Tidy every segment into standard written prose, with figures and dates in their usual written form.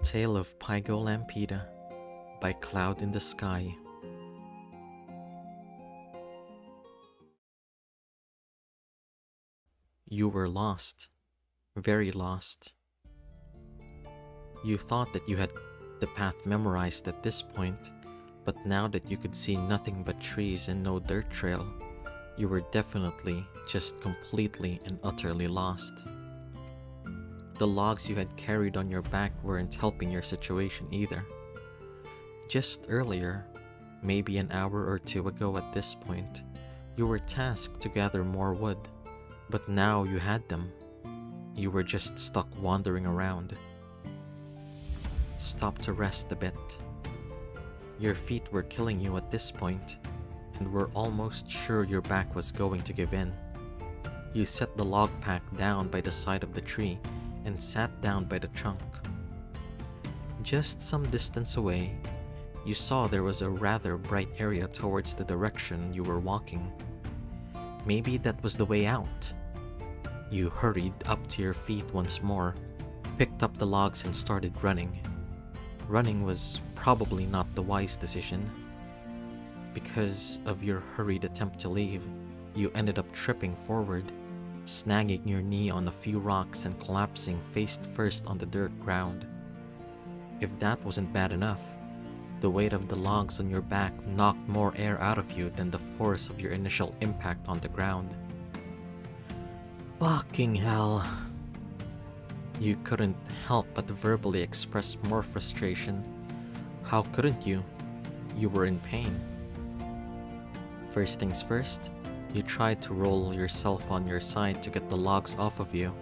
Tale of Pygolampida by Cloud in the Sky. You were lost, very lost. You thought that you had the path memorized at this point, but now that you could see nothing but trees and no dirt trail, you were definitely just completely and utterly lost. The logs you had carried on your back weren't helping your situation either. Just earlier, maybe an hour or two ago at this point, you were tasked to gather more wood, but now you had them. You were just stuck wandering around. Stop to rest a bit. Your feet were killing you at this point, and were almost sure your back was going to give in. You set the log pack down by the side of the tree and sat down by the trunk. Just some distance away, you saw there was a rather bright area towards the direction you were walking. Maybe that was the way out. You hurried up to your feet once more, picked up the logs and started running. Running was probably not the wise decision. Because of your hurried attempt to leave, you ended up tripping forward, snagging your knee on a few rocks and collapsing face first on the dirt ground. If that wasn't bad enough, the weight of the logs on your back knocked more air out of you than the force of your initial impact on the ground. Fucking hell. You couldn't help but verbally express more frustration. How couldn't you? You were in pain. First things first, you tried to roll yourself on your side to get the logs off of you.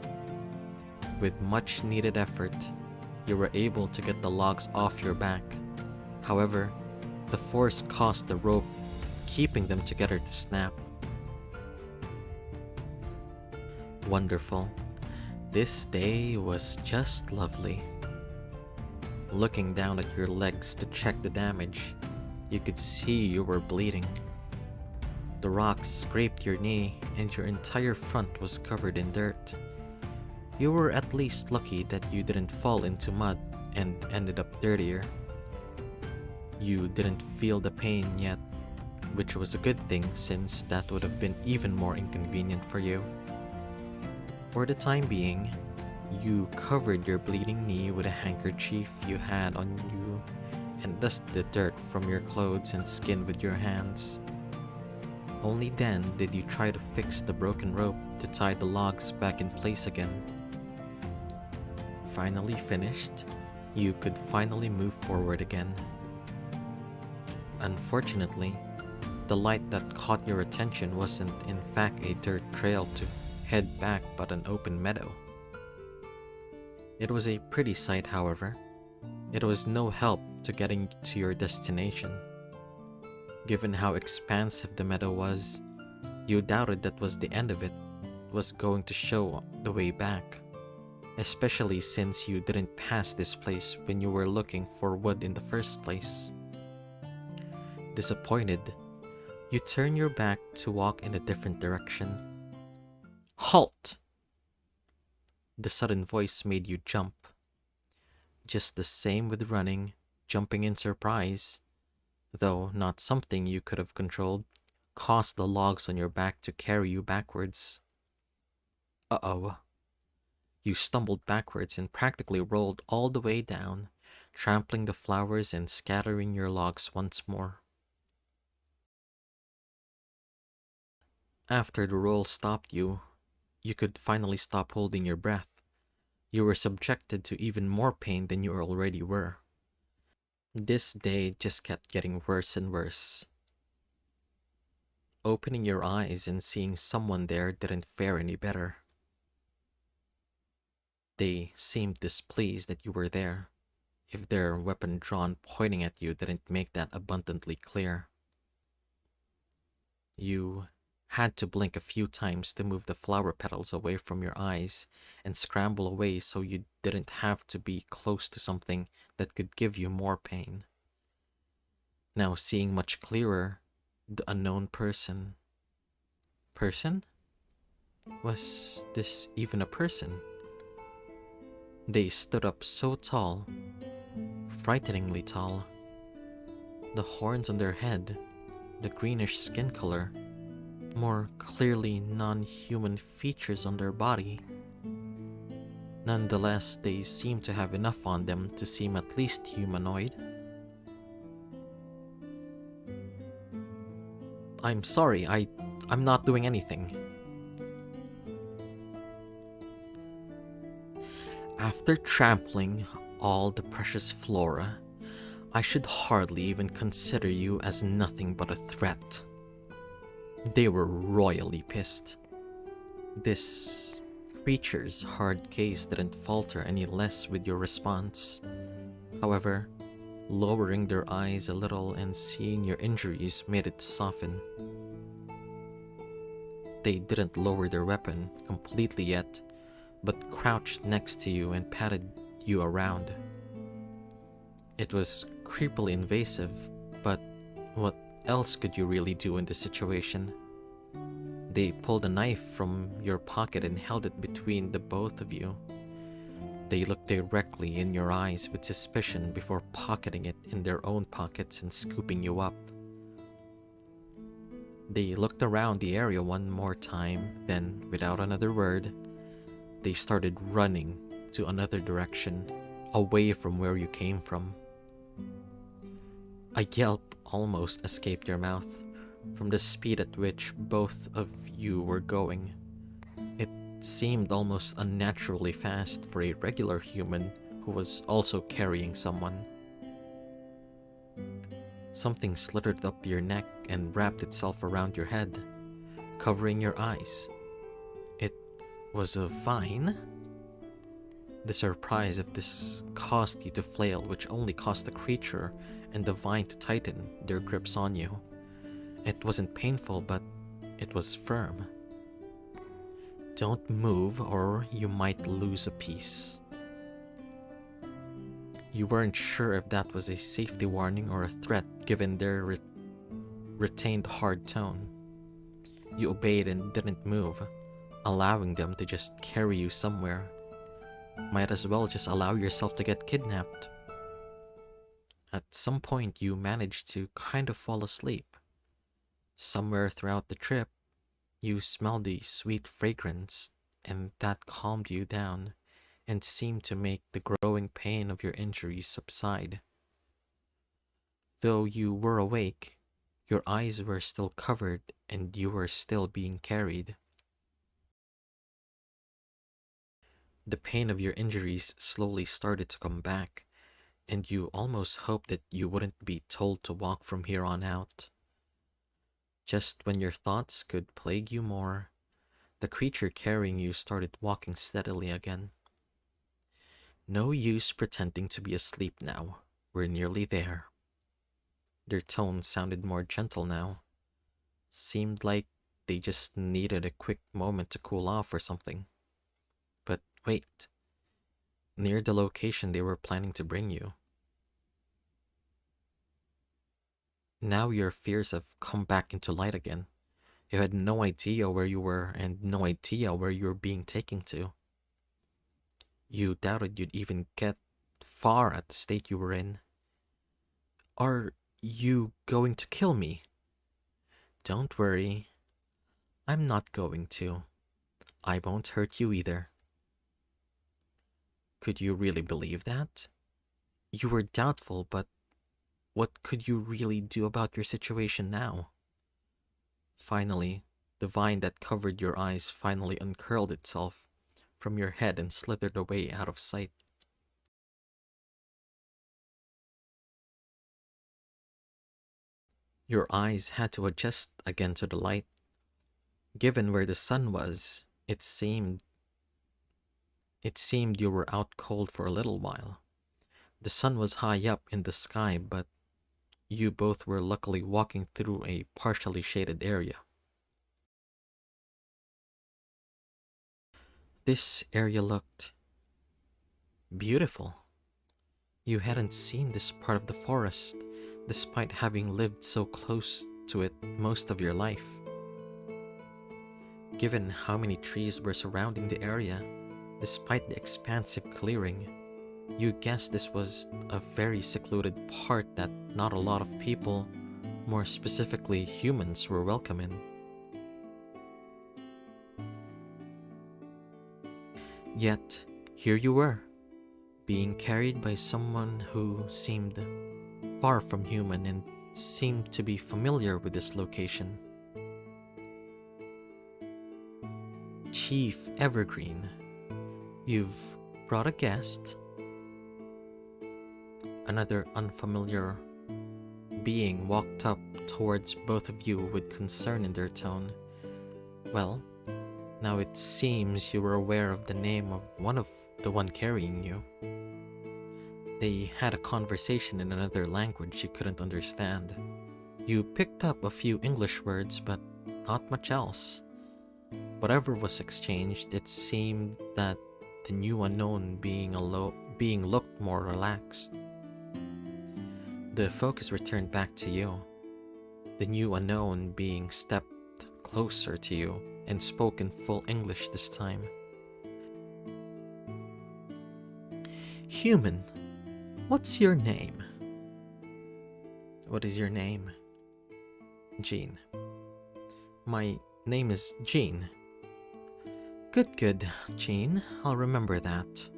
With much needed effort, you were able to get the logs off your back. However, the force caused the rope keeping them together to snap. Wonderful. This day was just lovely. Looking down at your legs to check the damage, you could see you were bleeding. The rocks scraped your knee and your entire front was covered in dirt. You were at least lucky that you didn't fall into mud and ended up dirtier. You didn't feel the pain yet, which was a good thing since that would have been even more inconvenient for you. For the time being, you covered your bleeding knee with a handkerchief you had on you and dusted the dirt from your clothes and skin with your hands. Only then did you try to fix the broken rope to tie the logs back in place again. Finally finished, you could finally move forward again. Unfortunately, the light that caught your attention wasn't in fact a dirt trail to head back but an open meadow. It was a pretty sight, however. It was no help to getting to your destination. Given how expansive the meadow was, you doubted that was the end of it, was going to show the way back, especially since you didn't pass this place when you were looking for wood in the first place. Disappointed, you turn your back to walk in a different direction. Halt! The sudden voice made you jump. Just the same with running, jumping in surprise, though not something you could have controlled, caused the logs on your back to carry you backwards. Uh-oh. You stumbled backwards and practically rolled all the way down, trampling the flowers and scattering your logs once more. After the roll stopped you could finally stop holding your breath. You were subjected to even more pain than you already were. This day just kept getting worse and worse. Opening your eyes and seeing someone there didn't fare any better. They seemed displeased that you were there, if their weapon drawn pointing at you didn't make that abundantly clear. You had to blink a few times to move the flower petals away from your eyes and scramble away so you didn't have to be close to something that could give you more pain. Now seeing much clearer, the unknown person. Person? Was this even a person? They stood up so tall, frighteningly tall. The horns on their head, the greenish skin color, more clearly non-human features on their body. Nonetheless, they seem to have enough on them to seem at least humanoid. I'm sorry, I'm not doing anything. After trampling all the precious flora, I should hardly even consider you as nothing but a threat. They were royally pissed. This creature's hard gaze didn't falter any less with your response. However, lowering their eyes a little and seeing your injuries made it soften. They didn't lower their weapon completely yet, but crouched next to you and patted you around. It was creepily invasive, but what else could you really do in this situation? They pulled a knife from your pocket and held it between the both of you. They looked directly in your eyes with suspicion before pocketing it in their own pockets and scooping you up. They looked around the area one more time, then, without another word, they started running to another direction, away from where you came from. A yelp almost escaped your mouth from the speed at which both of you were going. It seemed almost unnaturally fast for a regular human who was also carrying someone. Something slithered up your neck and wrapped itself around your head, covering your eyes. It was a vine? The surprise of this caused you to flail, which only caused the creature and the vine to tighten their grips on you. It wasn't painful, but it was firm. Don't move or you might lose a piece. You weren't sure if that was a safety warning or a threat given their retained hard tone. You obeyed and didn't move, allowing them to just carry you somewhere. Might as well just allow yourself to get kidnapped. At some point you managed to kind of fall asleep. Somewhere throughout the trip, you smelled the sweet fragrance, and that calmed you down and seemed to make the growing pain of your injuries subside. Though you were awake, your eyes were still covered and you were still being carried. The pain of your injuries slowly started to come back, and you almost hoped that you wouldn't be told to walk from here on out. Just when your thoughts could plague you more, the creature carrying you started walking steadily again. No use pretending to be asleep now. We're nearly there. Their tone sounded more gentle now. Seemed like they just needed a quick moment to cool off or something. But wait. Near the location they were planning to bring you. Now your fears have come back into light again. You had no idea where you were and no idea where you were being taken to. You doubted you'd even get far at the state you were in. Are you going to kill me? Don't worry. I'm not going to. I won't hurt you either. Could you really believe that? You were doubtful, but what could you really do about your situation now? Finally, the vine that covered your eyes finally uncurled itself from your head and slithered away out of sight. Your eyes had to adjust again to the light. Given where the sun was, it seemed you were out cold for a little while. The sun was high up in the sky, but you both were luckily walking through a partially shaded area. This area looked beautiful. You hadn't seen this part of the forest, despite having lived so close to it most of your life. Given how many trees were surrounding the area, despite the expansive clearing, You guessed this was a very secluded part that not a lot of people, more specifically humans, were welcome in. Yet, here you were, being carried by someone who seemed far from human and seemed to be familiar with this location. Chief Evergreen, you've brought a guest. Another unfamiliar being walked up towards both of you with concern in their tone. Well, now it seems you were aware of the name of the one carrying you. They had a conversation in another language you couldn't understand. You picked up a few English words, but not much else. Whatever was exchanged, it seemed that the new unknown being looked more relaxed. The focus returned back to you. The new unknown being stepped closer to you and spoke in full English this time. Human, what's your name? What is your name? Jean. My name is Jean. Good, Jean. I'll remember that.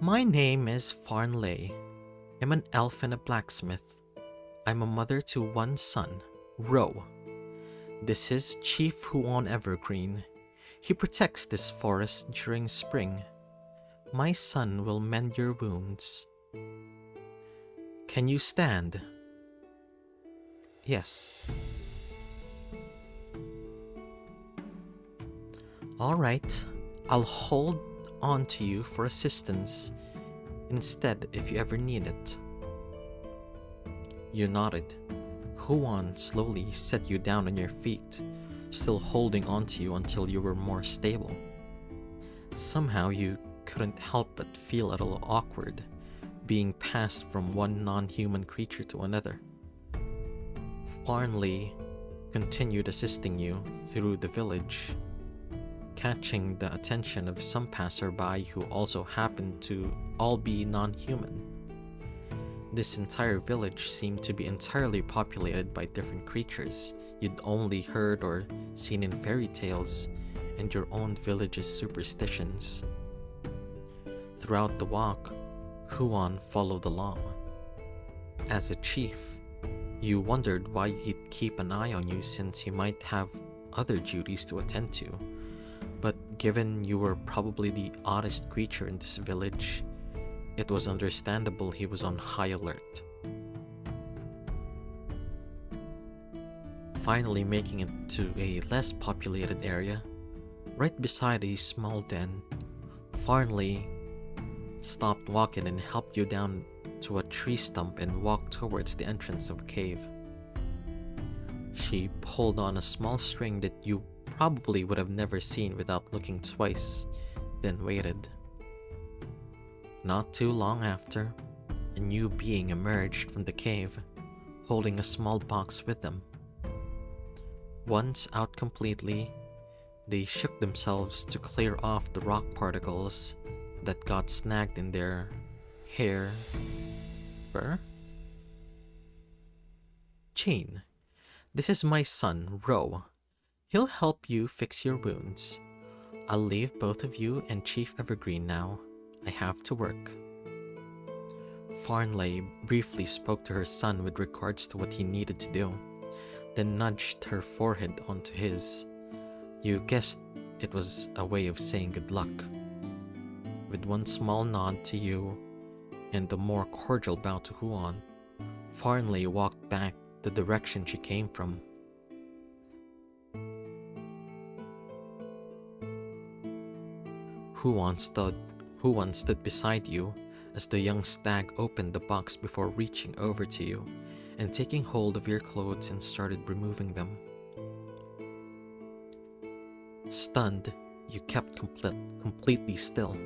My name is Farnley. I'm an elf and a blacksmith. I'm a mother to one son, Ro. This is Chief Huon Evergreen. He protects this forest during spring. My son will mend your wounds. Can you stand? Yes. Alright, I'll hold on to you for assistance instead if you ever need it. You nodded. Huon slowly set you down on your feet, still holding onto you until you were more stable. Somehow you couldn't help but feel a little awkward, being passed from one non-human creature to another. Farnley continued assisting you through the village, catching the attention of some passerby who also happened to all be non-human. This entire village seemed to be entirely populated by different creatures you'd only heard or seen in fairy tales and your own village's superstitions. Throughout the walk, Huon followed along. As a chief, you wondered why he'd keep an eye on you since he might have other duties to attend to, but given you were probably the oddest creature in this village, it was understandable he was on high alert. Finally making it to a less populated area, right beside a small den, Farnley stopped walking and helped you down to a tree stump and walked towards the entrance of a cave. She pulled on a small string that you probably would have never seen without looking twice, then waited. Not too long after, a new being emerged from the cave, holding a small box with them. Once out completely, they shook themselves to clear off the rock particles that got snagged in their hair. Fur? Jean, this is my son, Ro. He'll help you fix your wounds. I'll leave both of you and Chief Evergreen now. I have to work. Farnley briefly spoke to her son with regards to what he needed to do, then nudged her forehead onto his. You guessed it was a way of saying good luck. With one small nod to you and a more cordial bow to Huon, Farnley walked back the direction she came from. Huon stood beside you as the young stag opened the box before reaching over to you and taking hold of your clothes and started removing them. Stunned, you kept completely still.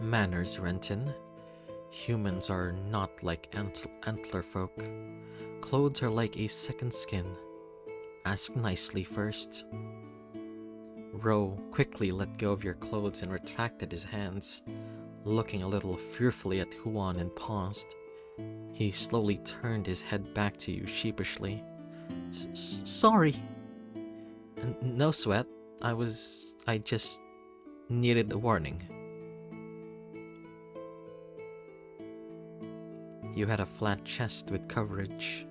Manners, Renton. Humans are not like antler folk. Clothes are like a second skin. Ask nicely first. Ro quickly let go of your clothes and retracted his hands, looking a little fearfully at Huan and paused. He slowly turned his head back to you sheepishly. Sorry. No sweat. I just needed a warning. You had a flat chest with coverage.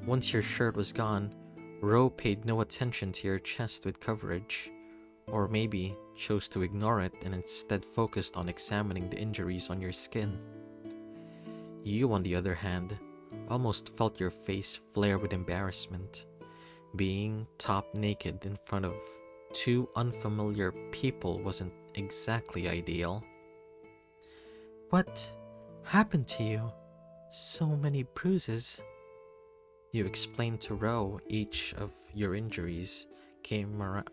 Once your shirt was gone, Ro paid no attention to your chest with coverage, or maybe chose to ignore it and instead focused on examining the injuries on your skin. You, on the other hand, almost felt your face flare with embarrassment. Being top naked in front of two unfamiliar people wasn't exactly ideal. What happened to you? So many bruises. You explained to Ro each of your injuries came around.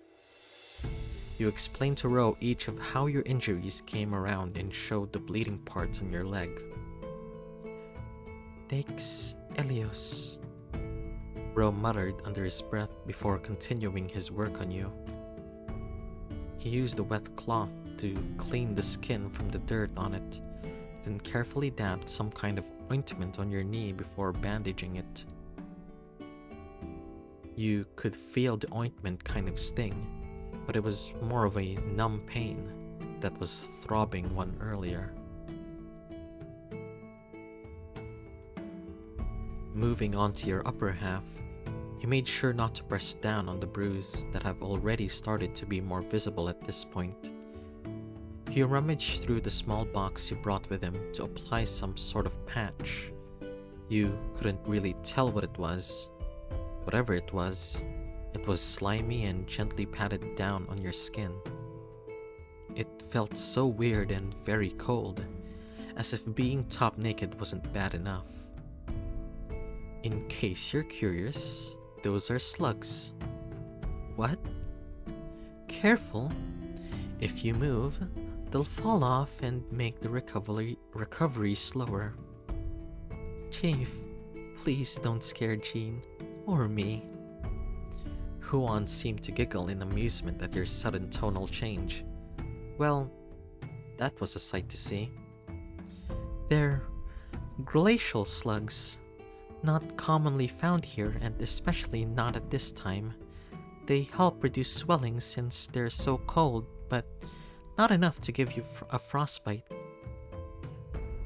You explained to Ro each of how your injuries came around and showed the bleeding parts on your leg. Thanks, Elios. Ro muttered under his breath before continuing his work on you. He used a wet cloth to clean the skin from the dirt on it, then carefully dabbed some kind of ointment on your knee before bandaging it. You could feel the ointment kind of sting, but it was more of a numb pain that was throbbing one earlier. Moving on to your upper half, he made sure not to press down on the bruise that have already started to be more visible at this point. He rummaged through the small box he brought with him to apply some sort of patch. You couldn't really tell what it was. Whatever it was slimy and gently patted down on your skin. It felt so weird and very cold, as if being top naked wasn't bad enough. In case you're curious, those are slugs. What? Careful. If you move, they'll fall off and make the recovery slower. Chief, please don't scare Jean. Or me. Huan seemed to giggle in amusement at your sudden tonal change. Well, that was a sight to see. They're glacial slugs, not commonly found here and especially not at this time. They help reduce swelling since they're so cold, but not enough to give you a frostbite.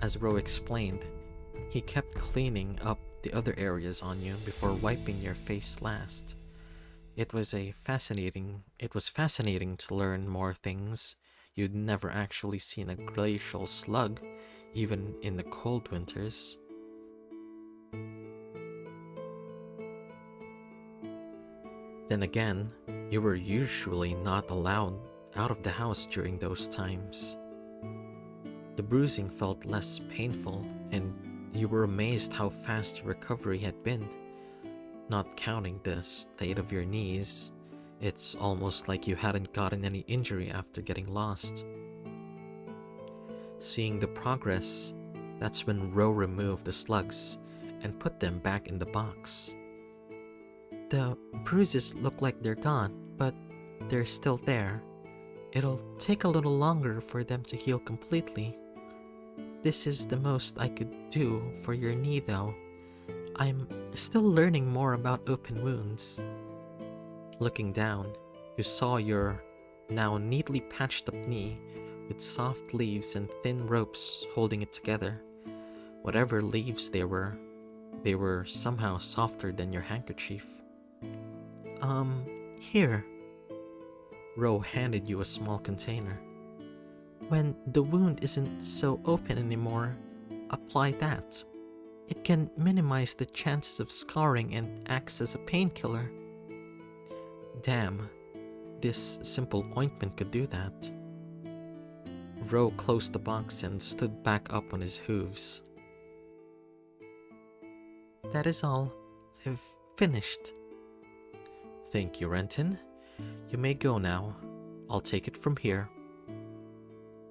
As Ro explained, he kept cleaning up the other areas on you before wiping your face last. It was fascinating to learn more things. You'd never actually seen a glacial slug, even in the cold winters. Then again, you were usually not allowed out of the house during those times. The bruising felt less painful, and you were amazed how fast your recovery had been. Not counting the state of your knees, it's almost like you hadn't gotten any injury after getting lost. Seeing the progress, that's when Ro removed the slugs and put them back in the box. The bruises look like they're gone, but they're still there. It'll take a little longer for them to heal completely. This is the most I could do for your knee though. I'm still learning more about open wounds. Looking down, you saw your now neatly patched up knee with soft leaves and thin ropes holding it together. Whatever leaves they were somehow softer than your handkerchief. Here. Ro handed you a small container. When the wound isn't so open anymore, apply that. It can minimize the chances of scarring and acts as a painkiller. Damn, this simple ointment could do that. Ro closed the box and stood back up on his hooves. That is all. I've finished. Thank you, Renton. You may go now. I'll take it from here.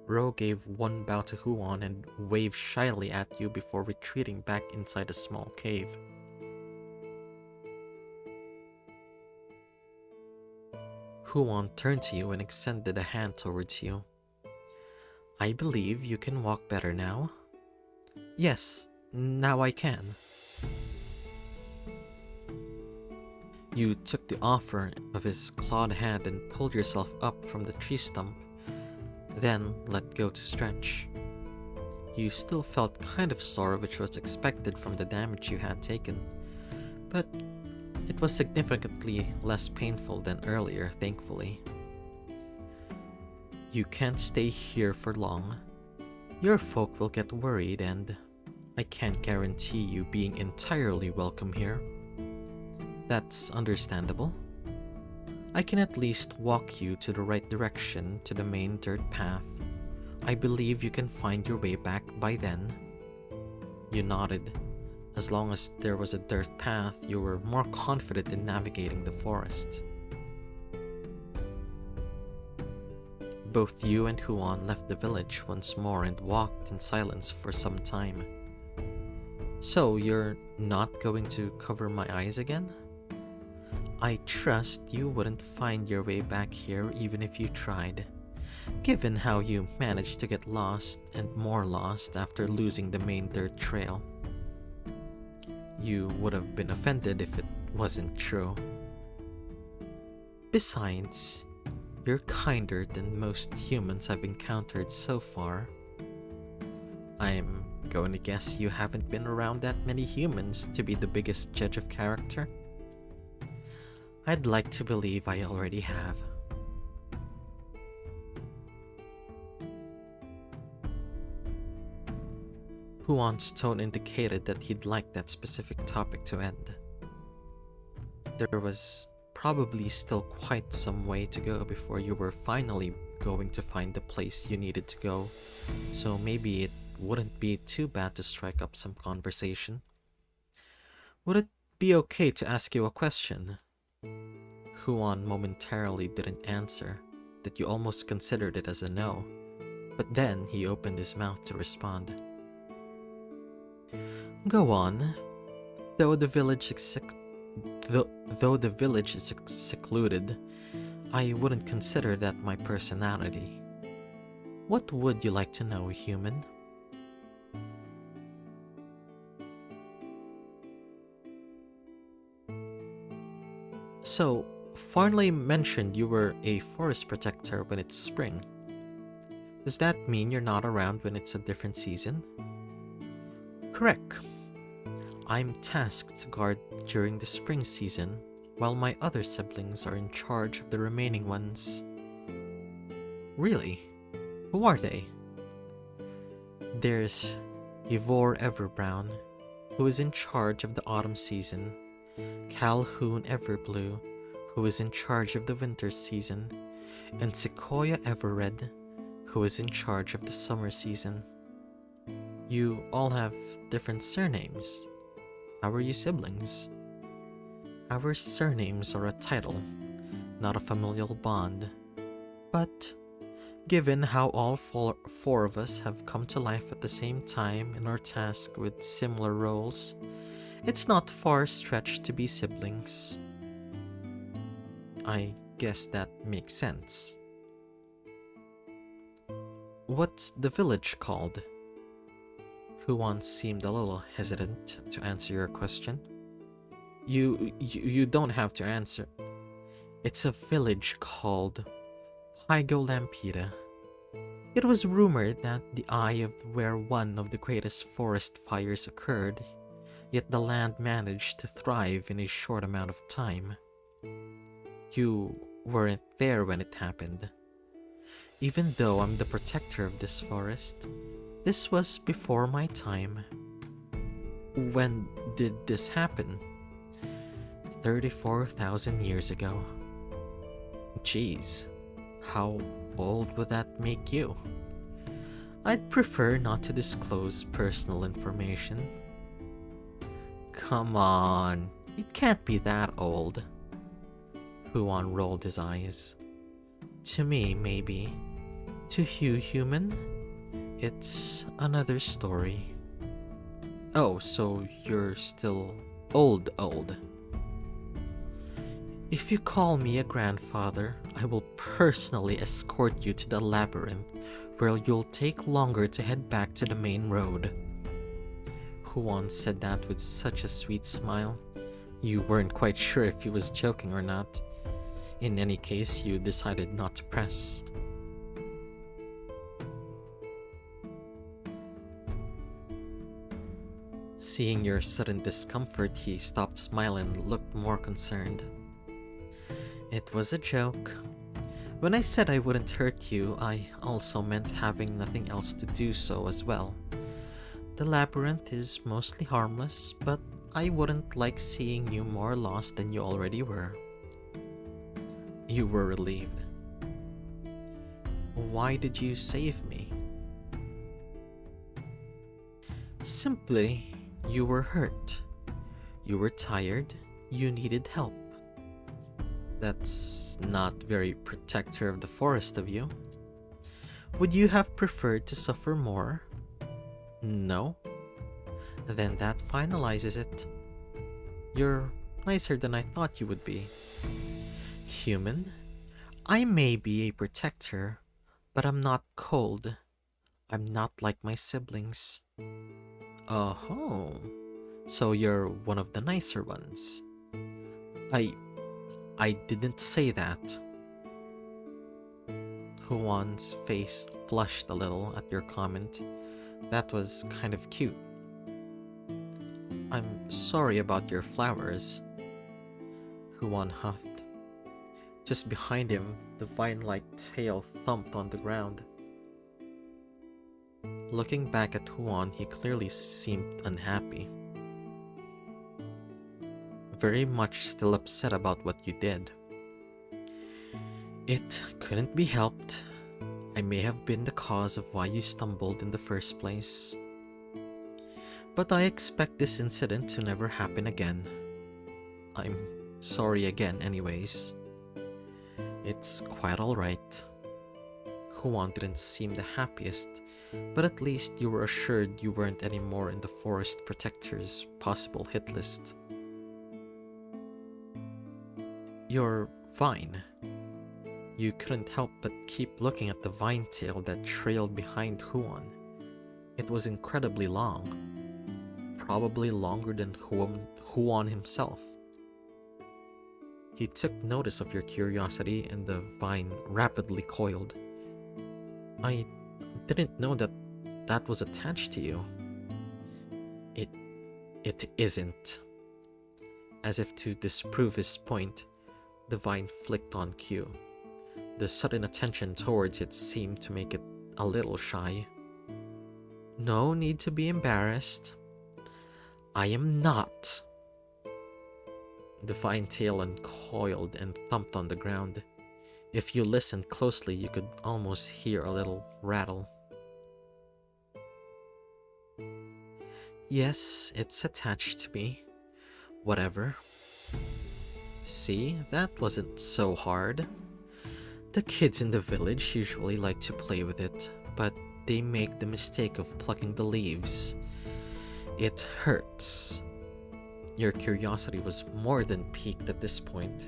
Ro gave one bow to Huan and waved shyly at you before retreating back inside a small cave. Huan turned to you and extended a hand towards you. I believe you can walk better now. Yes, now I can. You took the offer of his clawed hand and pulled yourself up from the tree stump, then let go to stretch. You still felt kind of sore, which was expected from the damage you had taken, but it was significantly less painful than earlier, thankfully. You can't stay here for long. Your folk will get worried, and I can't guarantee you being entirely welcome here. That's understandable. I can at least walk you to the right direction to the main dirt path. I believe you can find your way back by then. You nodded. As long as there was a dirt path, you were more confident in navigating the forest. Both you and Huan left the village once more and walked in silence for some time. So, you're not going to cover my eyes again? I trust you wouldn't find your way back here even if you tried, given how you managed to get lost and more lost after losing the main dirt trail. You would have been offended if it wasn't true. Besides, you're kinder than most humans I've encountered so far. I'm going to guess you haven't been around that many humans to be the biggest judge of character. I'd like to believe I already have. Huan's tone indicated that he'd like that specific topic to end. There was probably still quite some way to go before you were finally going to find the place you needed to go, so maybe it wouldn't be too bad to strike up some conversation. Would it be okay to ask you a question? Huan momentarily didn't answer, that you almost considered it as a no, but then he opened his mouth to respond. Go on. Though the village is secluded, I wouldn't consider that my personality. What would you like to know, human? So, Farnley mentioned you were a forest protector when it's spring. Does that mean you're not around when it's a different season? Correct. I'm tasked to guard during the spring season, while my other siblings are in charge of the remaining ones. Really? Who are they? There's Ivor Everbrown, who is in charge of the autumn season, Calhoun Everblue, who is in charge of the winter season, and Sequoia Everred, who is in charge of the summer season. You all have different surnames. How are you siblings? Our surnames are a title, not a familial bond. But, given how all four of us have come to life at the same time and are tasked with similar roles, it's not far-stretched to be siblings. I guess that makes sense. What's the village called? Huan seemed a little hesitant to answer your question. You don't have to answer. It's a village called Pygolampida. It was rumored that the eye of where one of the greatest forest fires occurred, yet the land managed to thrive in a short amount of time. You weren't there when it happened. Even though I'm the protector of this forest, this was before my time. When did this happen? 34,000 years ago. Jeez, how old would that make you? I'd prefer not to disclose personal information. Come on, it can't be that old. Huan rolled his eyes. To me, maybe. To you, human, it's another story. Oh, so you're still old. If you call me a grandfather, I will personally escort you to the labyrinth, where you'll take longer to head back to the main road. Huan said that with such a sweet smile. You weren't quite sure if he was joking or not. In any case, you decided not to press. Seeing your sudden discomfort, he stopped smiling and looked more concerned. It was a joke. When I said I wouldn't hurt you, I also meant having nothing else to do so as well. The labyrinth is mostly harmless, but I wouldn't like seeing you more lost than you already were. You were relieved. Why did you save me? Simply, you were hurt. You were tired. You needed help. That's not very protector of the forest of you. Would you have preferred to suffer more? No? Then that finalizes it. You're nicer than I thought you would be. Human, I may be a protector, but I'm not cold. I'm not like my siblings. Oh, so you're one of the nicer ones. I didn't say that. Huan's face flushed a little at your comment. That was kind of cute. I'm sorry about your flowers. Huan huffed. Just behind him, the vine-like tail thumped on the ground. Looking back at Huan, he clearly seemed unhappy. Very much still upset about what you did. It couldn't be helped. I may have been the cause of why you stumbled in the first place. But I expect this incident to never happen again. I'm sorry again anyways. It's quite alright. Huan didn't seem the happiest, but at least you were assured you weren't anymore in the Forest Protector's possible hit list. You're fine. You couldn't help but keep looking at the vine tail that trailed behind Huan. It was incredibly long. Probably longer than Huan himself. He took notice of your curiosity and the vine rapidly coiled. I didn't know that was attached to you. It isn't. As if to disprove his point, the vine flicked on cue. The sudden attention towards it seemed to make it a little shy. No need to be embarrassed. I am not. The vine tail uncoiled and thumped on the ground. If you listened closely, you could almost hear a little rattle. Yes, it's attached to me. Whatever. See, that wasn't so hard. The kids in the village usually like to play with it, but they make the mistake of plucking the leaves. It hurts. Your curiosity was more than piqued at this point.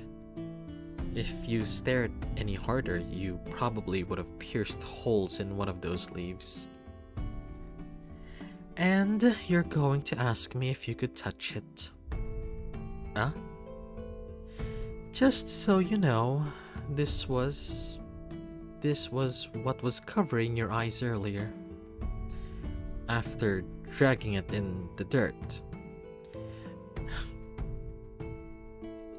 If you stared any harder, you probably would have pierced holes in one of those leaves. And you're going to ask me if you could touch it. Huh? Just so you know, this was what was covering your eyes earlier. After dragging it in the dirt.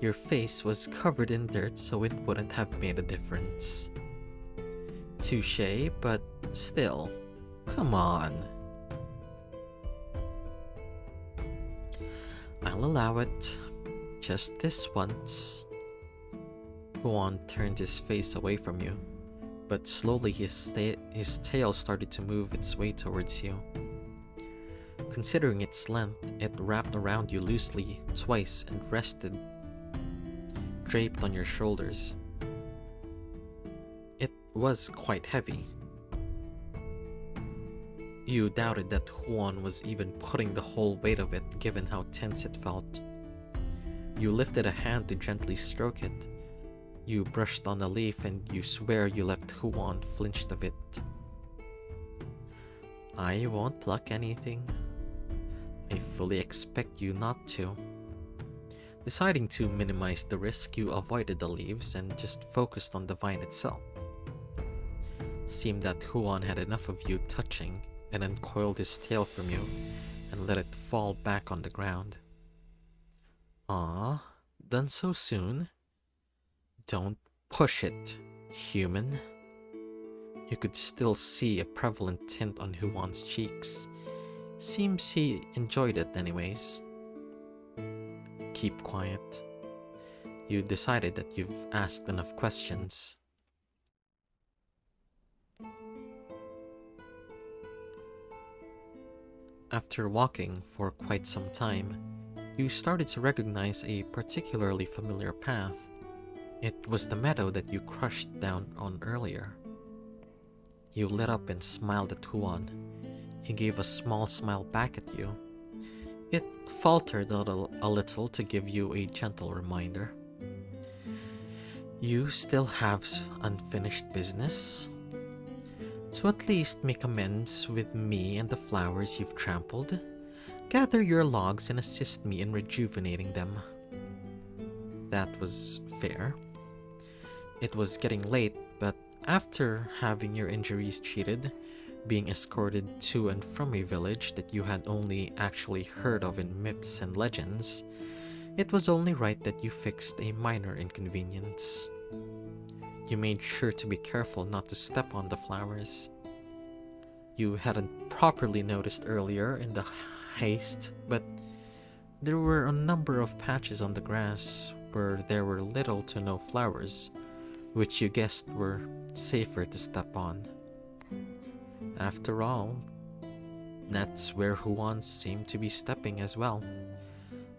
Your face was covered in dirt, so it wouldn't have made a difference. Touché, but still, come on. I'll allow it. Just this once. Huan turned his face away from you, but slowly his tail started to move its way towards you. Considering its length, it wrapped around you loosely twice and rested, draped on your shoulders. It was quite heavy. You doubted that Huan was even putting the whole weight of it given how tense it felt. You lifted a hand to gently stroke it. You brushed on the leaf and you swear you left Huan flinched of it. I won't pluck anything. I fully expect you not to. Deciding to minimize the risk, you avoided the leaves and just focused on the vine itself. Seemed that Huan had enough of you touching and uncoiled his tail from you and let it fall back on the ground. Ah, done so soon? Don't push it, human. You could still see a prevalent tint on Huan's cheeks. Seems he enjoyed it anyways. Keep quiet. You decided that you've asked enough questions. After walking for quite some time, you started to recognize a particularly familiar path. It was the meadow that you crushed down on earlier. You lit up and smiled at Huan. He gave a small smile back at you. It faltered a little to give you a gentle reminder. You still have unfinished business. To at least make amends with me and the flowers you've trampled, gather your logs and assist me in rejuvenating them. That was fair. It was getting late, but after having your injuries treated, being escorted to and from a village that you had only actually heard of in myths and legends, it was only right that you fixed a minor inconvenience. You made sure to be careful not to step on the flowers. You hadn't properly noticed earlier in the haste, but there were a number of patches on the grass where there were little to no flowers, which you guessed were safer to step on. After all, that's where Huan seemed to be stepping as well.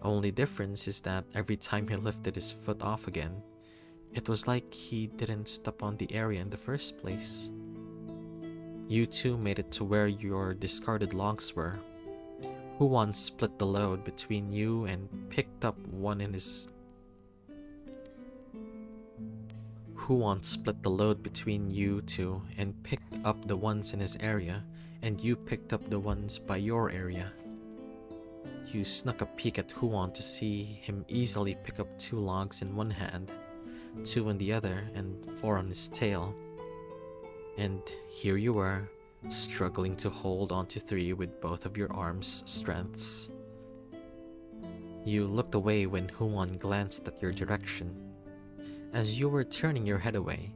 Only difference is that every time he lifted his foot off again, it was like he didn't step on the area in the first place. You two made it to where your discarded logs were. Huan split the load between you and picked up one in his... Huan split the load between you two and picked up the ones in his area, and you picked up the ones by your area. You snuck a peek at Huan to see him easily pick up 2 logs in one hand, 2 in the other, and 4 on his tail. And here you were, struggling to hold onto 3 with both of your arms' strengths. You looked away when Huan glanced at your direction. As you were turning your head away,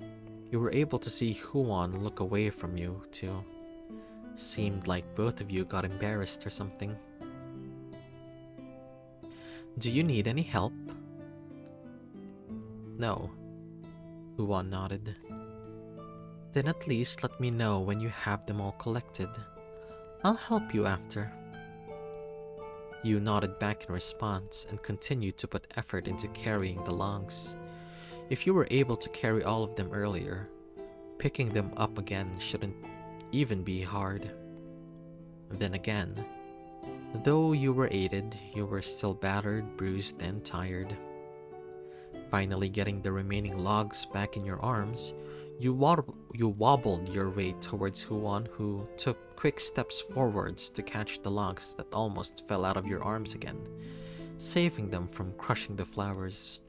you were able to see Huan look away from you too. Seemed like both of you got embarrassed or something. Do you need any help? No. Huan nodded. Then at least let me know when you have them all collected. I'll help you after. You nodded back in response and continued to put effort into carrying the logs. If you were able to carry all of them earlier, picking them up again shouldn't even be hard. Then again, though you were aided, you were still battered, bruised, and tired. Finally getting the remaining logs back in your arms, you wobbled your way towards Huan, who took quick steps forwards to catch the logs that almost fell out of your arms again, saving them from crushing the flowers.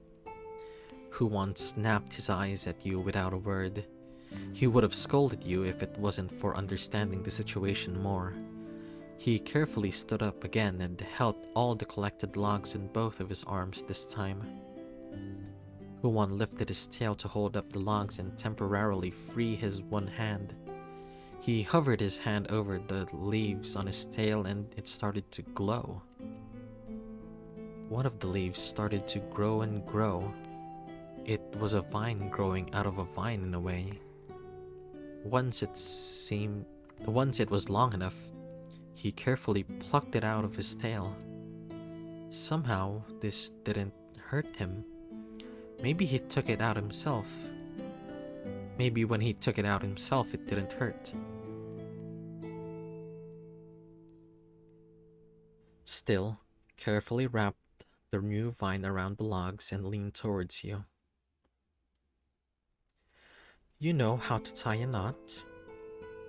Huan snapped his eyes at you without a word. He would have scolded you if it wasn't for understanding the situation more. He carefully stood up again and held all the collected logs in both of his arms this time. Huan lifted his tail to hold up the logs and temporarily free his one hand. He hovered his hand over the leaves on his tail and it started to glow. One of the leaves started to grow and grow. It was a vine growing out of a vine in a way. Once it was long enough, he carefully plucked it out of his tail. Somehow, this didn't hurt him. Maybe he took it out himself. Maybe when he took it out himself, it didn't hurt. Still, carefully wrapped the new vine around the logs and leaned towards you. You know how to tie a knot?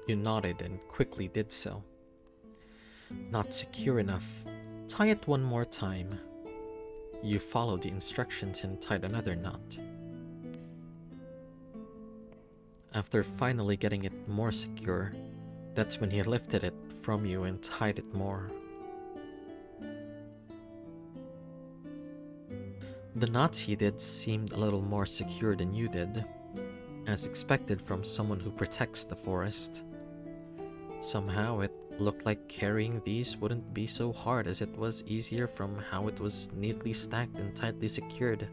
You nodded and quickly did so. Not secure enough. Tie it one more time. You followed the instructions and tied another knot. After finally getting it more secure, that's when he lifted it from you and tied it more. The knots he did seemed a little more secure than you did, as expected from someone who protects the forest. Somehow it looked like carrying these wouldn't be so hard, as it was easier from how it was neatly stacked and tightly secured.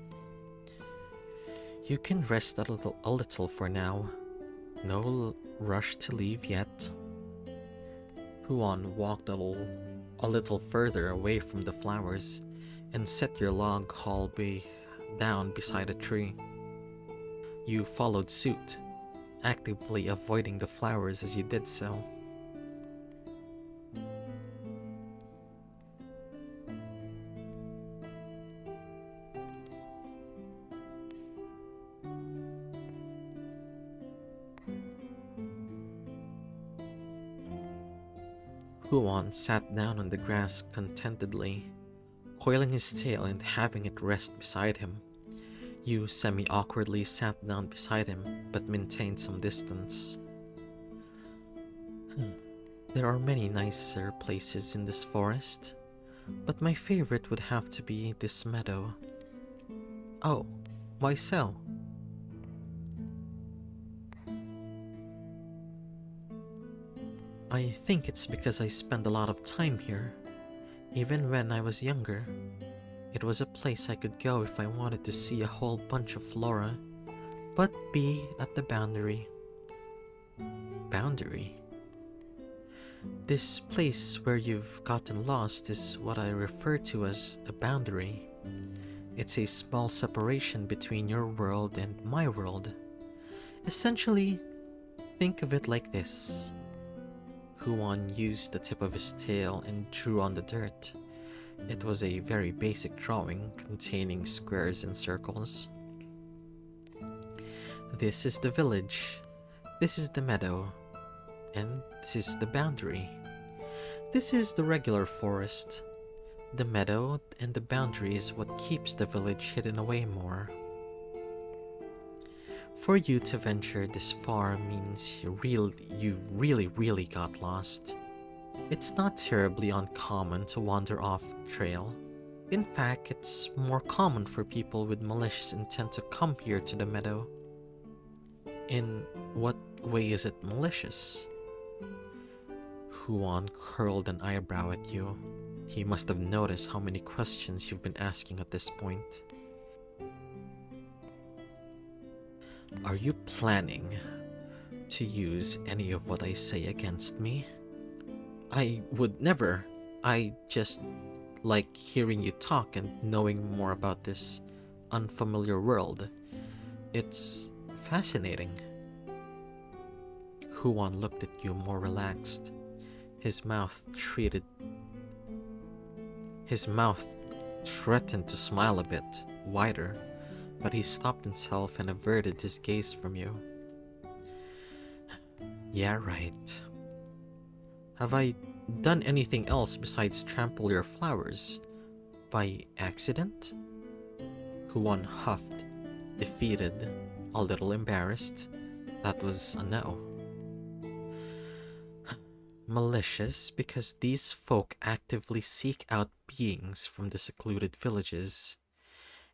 You can rest a little for now. No rush to leave yet. Huan walked a little further away from the flowers and set your log haul down beside a tree. You followed suit, actively avoiding the flowers as you did so. Huan sat down on the grass contentedly, coiling his tail and having it rest beside him. You semi-awkwardly sat down beside him, but maintained some distance. There are many nicer places in this forest, but my favorite would have to be this meadow. Oh, why so? I think it's because I spend a lot of time here. Even when I was younger, it was a place I could go if I wanted to see a whole bunch of flora, but be at the boundary. Boundary? This place where you've gotten lost is what I refer to as a boundary. It's a small separation between your world and my world. Essentially, think of it like this. Huan used the tip of his tail and drew on the dirt. It was a very basic drawing containing squares and circles. This is the village, this is the meadow, and this is the boundary. This is the regular forest. The meadow and the boundary is what keeps the village hidden away more. For you to venture this far means you've really got lost. It's not terribly uncommon to wander off trail. In fact, it's more common for people with malicious intent to come here to the meadow. In what way is it malicious? Huan curled an eyebrow at you. He must have noticed how many questions you've been asking at this point. Are you planning to use any of what I say against me? I would never. I just like hearing you talk and knowing more about this unfamiliar world. It's fascinating. Huan looked at you more relaxed. His mouth threatened to smile a bit wider, but he stopped himself and averted his gaze from you. Yeah, right. Have I done anything else besides trample your flowers? By accident? Huan huffed, defeated, a little embarrassed. That was a no. Malicious because these folk actively seek out beings from the secluded villages.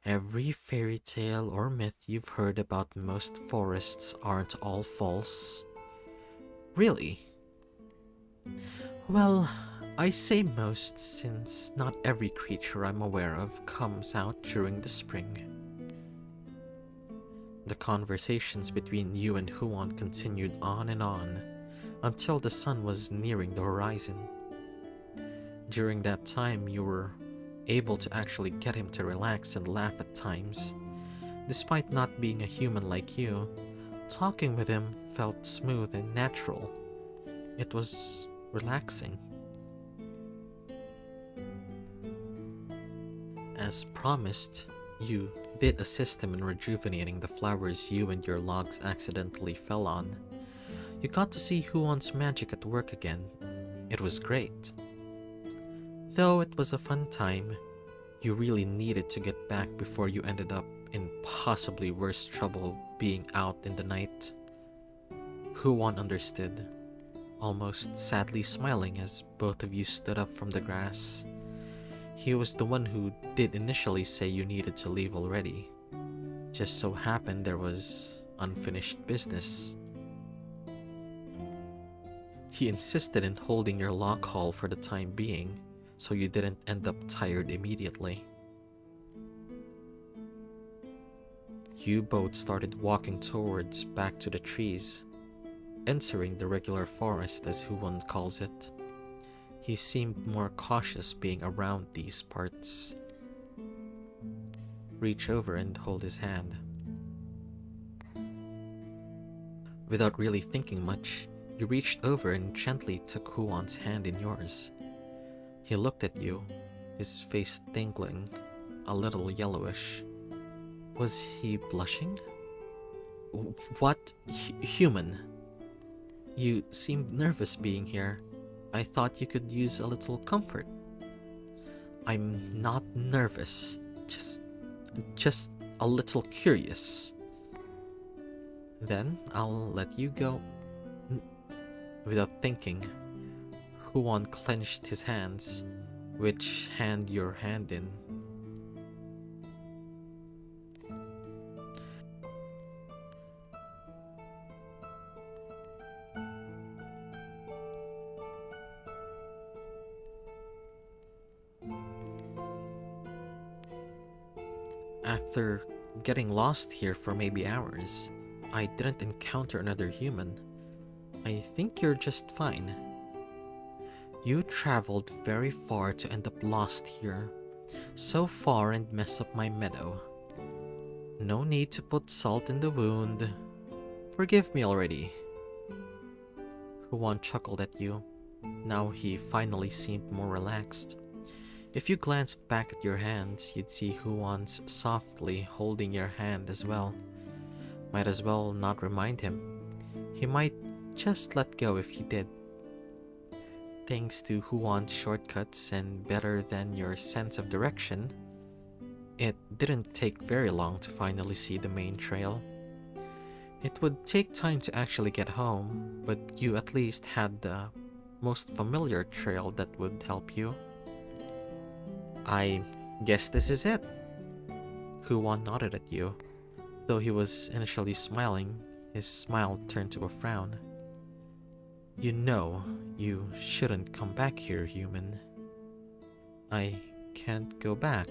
Every fairy tale or myth you've heard about most forests aren't all false. Really? Well, I say most since not every creature I'm aware of comes out during the spring. The conversations between you and Huan continued on and on until the sun was nearing the horizon. During that time, you were able to actually get him to relax and laugh at times. Despite not being a human like you, talking with him felt smooth and natural. It was relaxing. As promised, you did assist him in rejuvenating the flowers you and your logs accidentally fell on. You got to see Huon's magic at work again. It was great. Though it was a fun time, you really needed to get back before you ended up in possibly worse trouble being out in the night. Huon understood, almost sadly smiling as both of you stood up from the grass. He was the one who did initially say you needed to leave already. Just so happened there was unfinished business. He insisted in holding your lock hall for the time being, so you didn't end up tired immediately. You both started walking towards back to the trees, entering the regular forest as Huon calls it. He seemed more cautious being around these parts. Reach over and hold his hand. Without really thinking much, you reached over and gently took Huon's hand in yours. He looked at you, his face tingling, a little yellowish. Was he blushing? What? Human? You seemed nervous being here. I thought you could use a little comfort. I'm not nervous, just a little curious. Then I'll let you go. Without thinking, Huon clenched his hands. Which hand your hand in? After getting lost here for maybe hours, I didn't encounter another human. I think you're just fine. You traveled very far to end up lost here. So far and mess up my meadow. No need to put salt in the wound. Forgive me already. Huon chuckled at you. Now he finally seemed more relaxed. If you glanced back at your hands, you'd see Huon's softly holding your hand as well. Might as well not remind him. He might just let go if you did. Thanks to Huon's shortcuts and better than your sense of direction, it didn't take very long to finally see the main trail. It would take time to actually get home, but you at least had the most familiar trail that would help you. I guess this is it. Huon nodded at you. Though he was initially smiling, his smile turned to a frown. You know, you shouldn't come back here, human. I can't go back.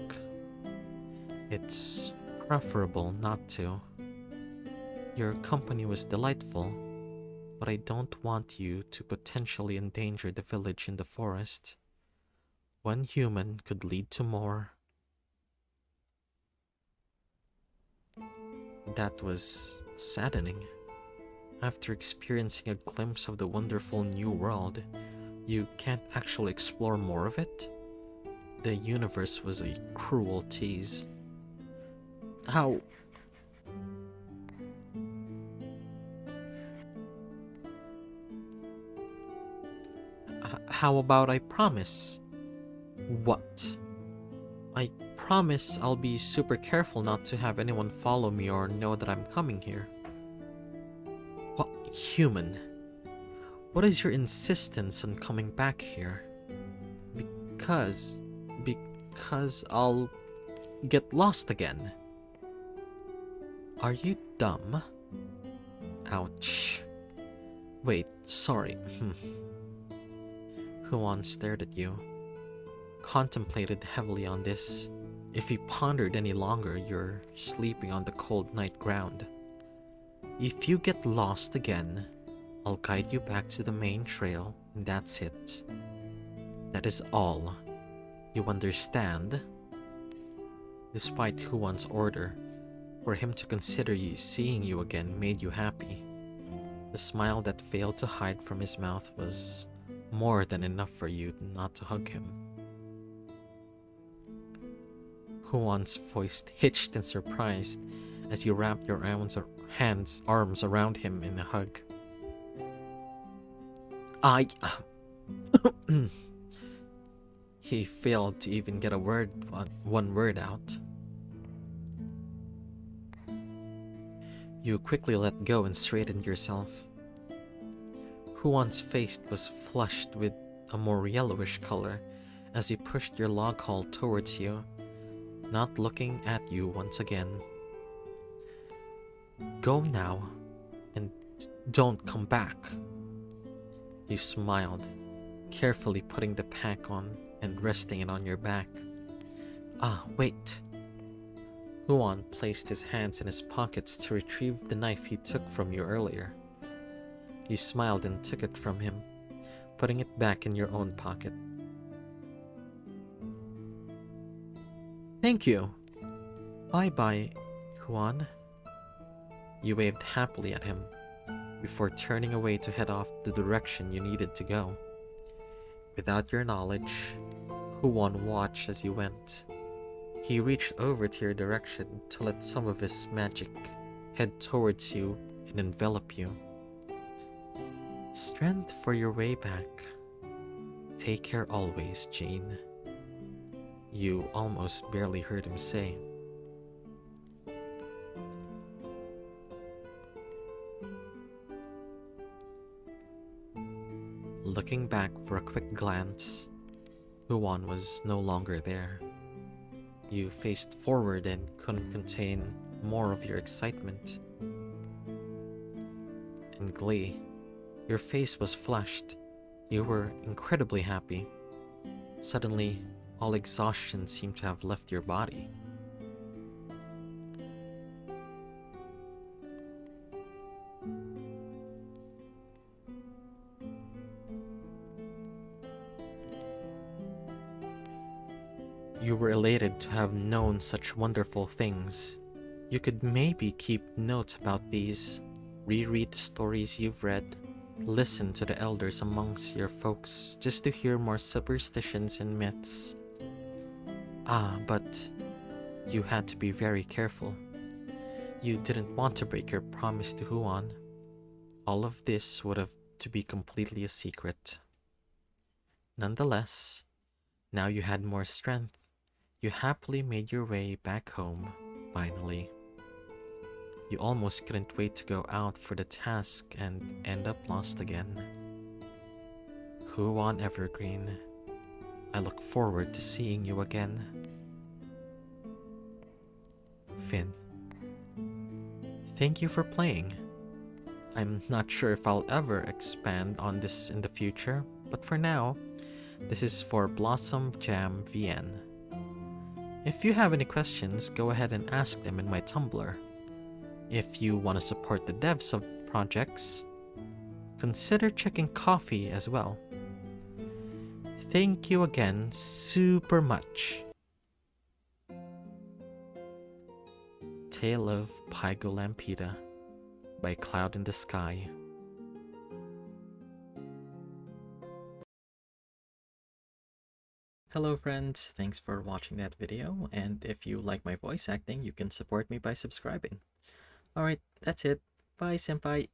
It's preferable not to. Your company was delightful, but I don't want you to potentially endanger the village in the forest. One human could lead to more. That was saddening. After experiencing a glimpse of the wonderful new world, you can't actually explore more of it? The universe was a cruel tease. How about I promise? What? I promise I'll be super careful not to have anyone follow me or know that I'm coming here. What, human? What is your insistence on coming back here? Because I'll get lost again. Are you dumb? Ouch. Wait, sorry. Huon stared at you, contemplated heavily on this. If he pondered any longer, you're sleeping on the cold night ground. If you get lost again, I'll guide you back to the main trail, and that's it. That is all. You understand? Despite Huon's order, for him to consider seeing you again made you happy. The smile that failed to hide from his mouth was more than enough for you not to hug him. Huan's voice hitched in surprise as you wrapped your arms around him in a hug. He failed to even get one word out. You quickly let go and straightened yourself. Huan's face was flushed with a more yellowish color as he pushed your log haul towards you, not looking at you once again. Go now, and don't come back. You smiled, carefully putting the pack on and resting it on your back. Wait. Huan placed his hands in his pockets to retrieve the knife he took from you earlier. You smiled and took it from him, putting it back in your own pocket. Thank you. Bye-bye, Huan. You waved happily at him, before turning away to head off the direction you needed to go. Without your knowledge, Huan watched as you went. He reached over to your direction to let some of his magic head towards you and envelop you. Strength for your way back. Take care always, Jane. You almost barely heard him say. Looking back for a quick glance, Huan was no longer there. You faced forward and couldn't contain more of your excitement and glee. Your face was flushed. You were incredibly happy. Suddenly, all exhaustion seemed to have left your body. You were elated to have known such wonderful things. You could maybe keep notes about these, reread the stories you've read, listen to the elders amongst your folks just to hear more superstitions and myths. But you had to be very careful. You didn't want to break your promise to Huan. All of this would have to be completely a secret. Nonetheless, now you had more strength. You happily made your way back home, finally. You almost couldn't wait to go out for the task and end up lost again. Huan Evergreen, I look forward to seeing you again. Finn. Thank you for playing. I'm not sure if I'll ever expand on this in the future, but for now, this is for Blossom Jam VN. If you have any questions, go ahead and ask them in my Tumblr. If you want to support the devs of projects, consider checking Ko-fi as well. Thank you again super much. Tale of Pygolampida by Cloudinthesky. Hello friends, thanks for watching that video, and if you like my voice acting, you can support me by subscribing. Alright, that's it. Bye senpai.